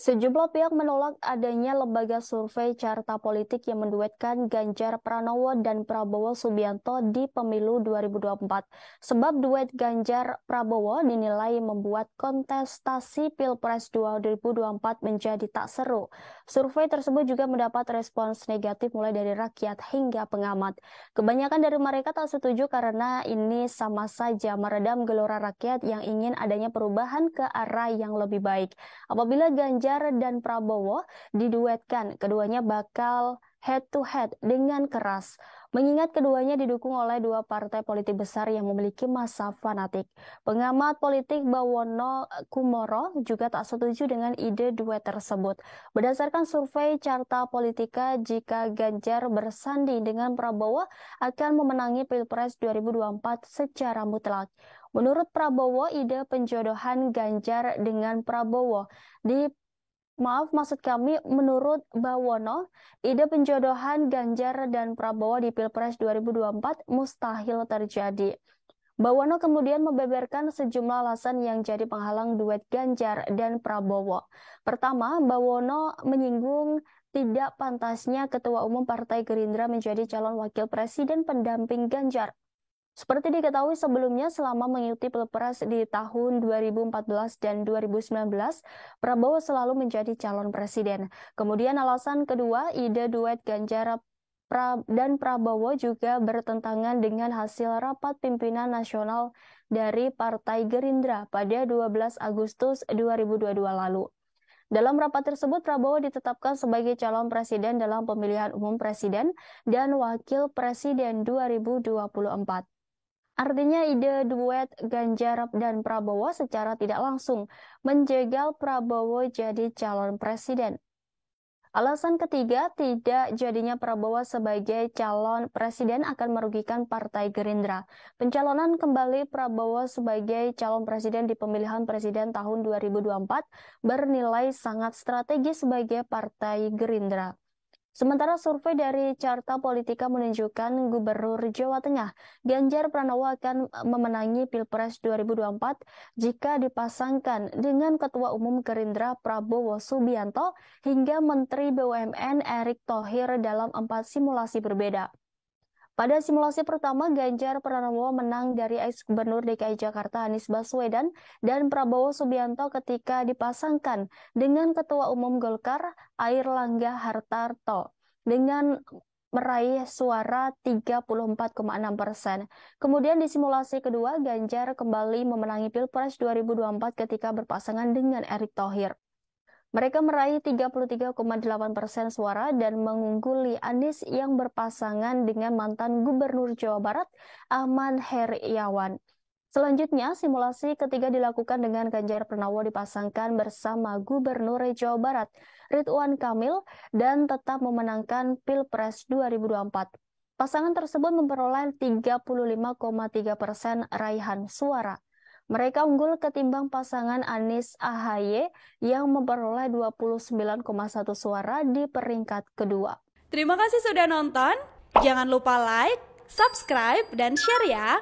Sejumlah pihak menolak adanya lembaga survei carta politik yang menduetkan Ganjar Pranowo dan Prabowo Subianto di pemilu 2024. Sebab duet Ganjar Prabowo dinilai membuat kontestasi Pilpres 2024 menjadi tak seru. Survei tersebut juga mendapat respons negatif mulai dari rakyat hingga pengamat. Kebanyakan dari mereka tak setuju karena ini sama saja meredam gelora rakyat yang ingin adanya perubahan ke arah yang lebih baik. Apabila Ganjar dan Prabowo diduetkan, keduanya bakal head to head dengan keras. Mengingat keduanya didukung oleh dua partai politik besar yang memiliki massa fanatik. Pengamat politik Bawono Kumoro juga tak setuju dengan ide duet tersebut. Berdasarkan survei Carta Politika, jika Ganjar bersanding dengan Prabowo akan memenangi Pilpres 2024 secara mutlak. Menurut Prabowo, ide penjodohan Ganjar dengan Prabowo menurut Bawono, ide penjodohan Ganjar dan Prabowo di Pilpres 2024 mustahil terjadi. Bawono kemudian membeberkan sejumlah alasan yang jadi penghalang duet Ganjar dan Prabowo. Pertama, Bawono menyinggung tidak pantasnya Ketua Umum Partai Gerindra menjadi calon wakil presiden pendamping Ganjar. Seperti diketahui sebelumnya, selama mengikuti Pilpres di tahun 2014 dan 2019, Prabowo selalu menjadi calon presiden. Kemudian alasan kedua, ide duet Ganjar dan Prabowo juga bertentangan dengan hasil rapat pimpinan nasional dari Partai Gerindra pada 12 Agustus 2022 lalu. Dalam rapat tersebut, Prabowo ditetapkan sebagai calon presiden dalam pemilihan umum presiden dan wakil presiden 2024. Artinya ide duet Ganjar dan Prabowo secara tidak langsung menjegal Prabowo jadi calon presiden. Alasan ketiga, tidak jadinya Prabowo sebagai calon presiden akan merugikan Partai Gerindra. Pencalonan kembali Prabowo sebagai calon presiden di pemilihan presiden tahun 2024 bernilai sangat strategis sebagai Partai Gerindra. Sementara survei dari Carta Politika menunjukkan Gubernur Jawa Tengah Ganjar Pranowo akan memenangi Pilpres 2024 jika dipasangkan dengan Ketua Umum Gerindra Prabowo Subianto hingga Menteri BUMN Erick Thohir dalam 4 simulasi berbeda. Pada simulasi pertama, Ganjar Pranowo menang dari ex-gubernur DKI Jakarta Anies Baswedan dan Prabowo Subianto ketika dipasangkan dengan Ketua Umum Golkar Airlangga Hartarto dengan meraih suara 34,6%. Kemudian di simulasi kedua, Ganjar kembali memenangi Pilpres 2024 ketika berpasangan dengan Erick Thohir. Mereka meraih 33,8% suara dan mengungguli Anies yang berpasangan dengan mantan Gubernur Jawa Barat, Ahmad Heriawan. Selanjutnya, simulasi ketiga dilakukan dengan Ganjar Pranowo dipasangkan bersama Gubernur Jawa Barat, Ridwan Kamil, dan tetap memenangkan Pilpres 2024. Pasangan tersebut memperoleh 35,3% raihan suara. Mereka unggul ketimbang pasangan Anies AHY yang memperoleh 29,1 suara di peringkat kedua. Terima kasih sudah nonton. Jangan lupa like, subscribe, dan share ya.